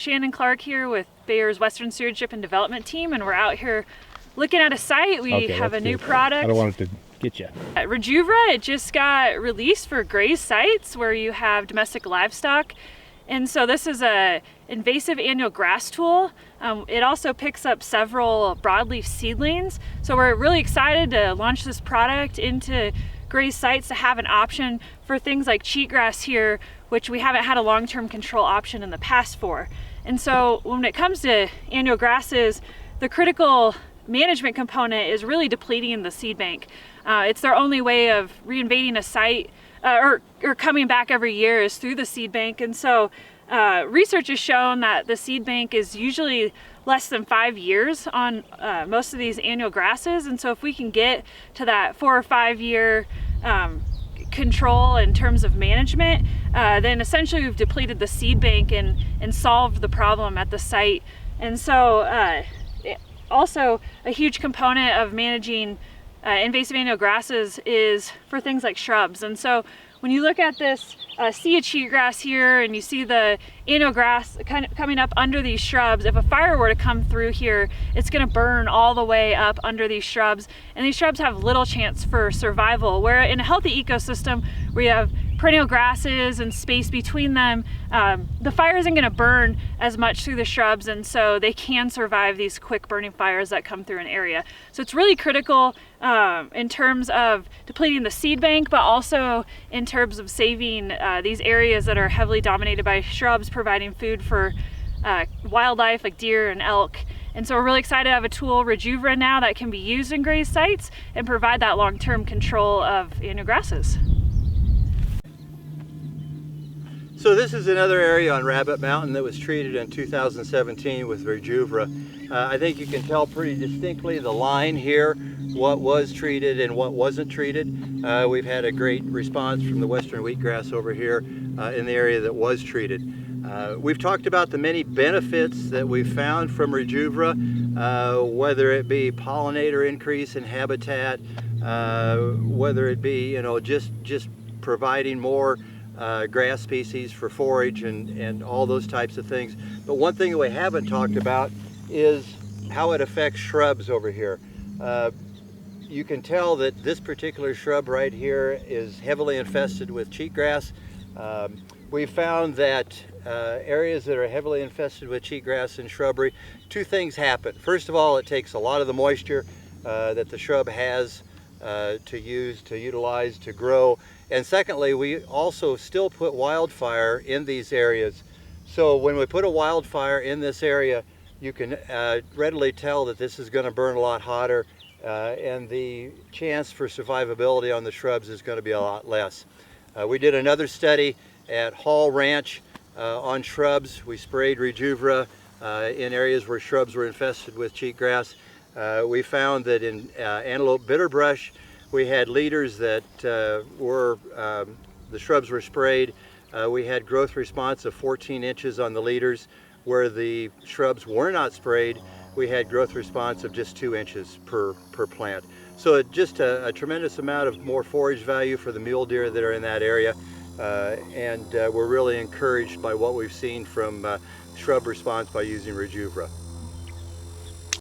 Shannon Clark here with Bayer's Western Stewardship and Development Team, and we're out here looking at a site. We have a new product. I don't want it to get you. Rejuvra, it just got released for grazed sites where you have domestic livestock. And so this is a invasive annual grass tool. It also picks up several broadleaf seedlings. So we're really excited to launch this product into grazed sites to have an option for things like cheatgrass here, which we haven't had a long-term control option in the past for. And so when it comes to annual grasses, the critical management component is really depleting the seed bank. It's their only way of reinvading a site or coming back every year is through the seed bank. And so research has shown that the seed bank is usually less than 5 years on most of these annual grasses. And so if we can get to that 4 or 5 year control in terms of management, then essentially we've depleted the seed bank and solved the problem at the site. And so also a huge component of managing invasive annual grasses is for things like shrubs. And so when you look at this sea of cheatgrass here and you see the annual grass kind of coming up under these shrubs, if a fire were to come through here, it's going to burn all the way up under these shrubs, and these shrubs have little chance for survival. Where in a healthy ecosystem where you have perennial grasses and space between them, the fire isn't going to burn as much through the shrubs, and so they can survive these quick burning fires that come through an area. So it's really critical in terms of depleting the seed bank, but also in terms of saving these areas that are heavily dominated by shrubs, providing food for wildlife like deer and elk. And so we're really excited to have a tool, Rejuvra, now that can be used in grazed sites and provide that long-term control of annual grasses. So this is another area on Rabbit Mountain that was treated in 2017 with Rejuvra. I think you can tell pretty distinctly the line here, what was treated and what wasn't treated. We've had a great response from the western wheatgrass over here in the area that was treated. We've talked about the many benefits that we've found from Rejuvra, whether it be pollinator increase in habitat, whether it be, just providing more grass species for forage and all those types of things. But one thing that we haven't talked about is how it affects shrubs over here. You can tell that this particular shrub right here is heavily infested with cheatgrass. We found that areas that are heavily infested with cheatgrass and shrubbery, two things happen. First of all, it takes a lot of the moisture that the shrub has to utilize, to grow. And secondly, we also still put wildfire in these areas. So when we put a wildfire in this area, you can readily tell that this is going to burn a lot hotter, and the chance for survivability on the shrubs is going to be a lot less. We did another study at Hall Ranch on shrubs. We sprayed Rejuvra in areas where shrubs were infested with cheatgrass. We found that in antelope bitterbrush, we had leaders that the shrubs were sprayed. We had growth response of 14 inches on the leaders. Where the shrubs were not sprayed, we had growth response of just 2 inches per plant. So just a tremendous amount of more forage value for the mule deer that are in that area. And we're really encouraged by what we've seen from shrub response by using Rejuvra.